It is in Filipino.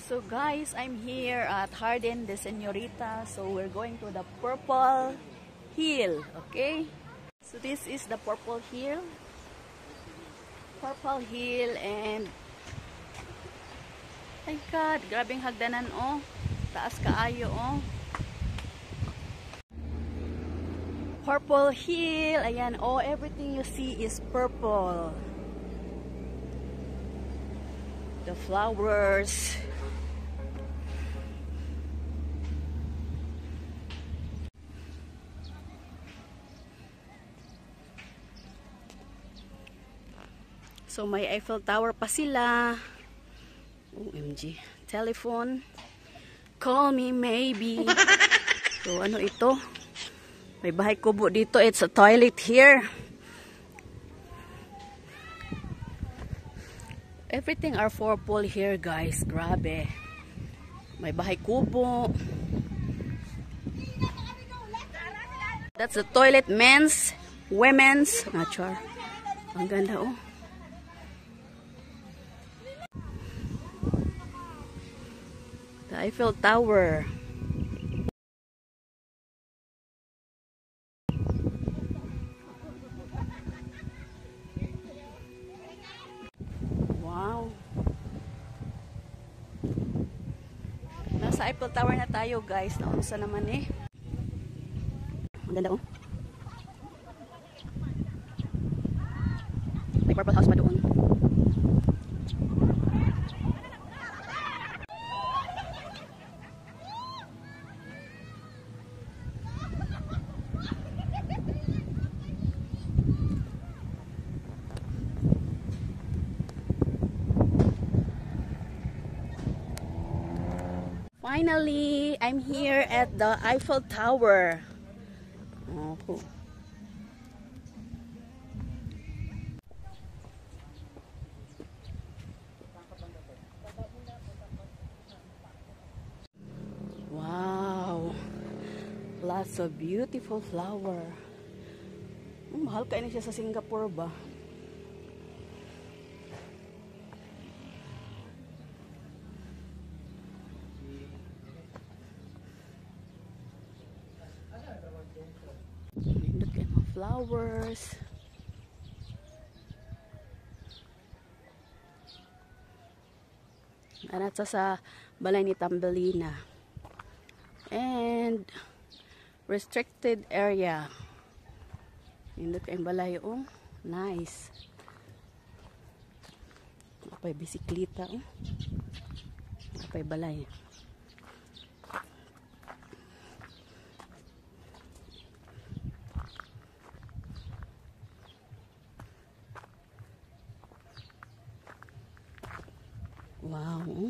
So guys, I'm here at Jardín de Señorita. So we're going to the Purple Hill, okay? So this is the Purple Hill. Purple Hill and my God, grabing hagdanan oh. Taas kaayo oh. Purple Hill, ayan oh, everything you see is purple. The flowers. So may Eiffel Tower pa sila. OMG. Telephone. Call me maybe. So ano ito? May bahay kubo dito. It's a toilet here. Everything are purple here guys. Grabe. May bahay kubo. That's the toilet, men's, women's. Not sure. Ang ganda oh. The Eiffel Tower. Wow. Nasa Eiffel Tower na tayo guys. Naunsa naman eh. Ang ganda oh. May purple house pa doon. Finally, I'm here at the Eiffel Tower. Oh. Wow. Lots of beautiful flower. Mahal kayo siya sa Singapore ba? Look at my flowers. Anat sa balay ni Tambelina. And restricted area. Look at balay oh. Nice. Apay bisikleta oh. Apay balay. Wow.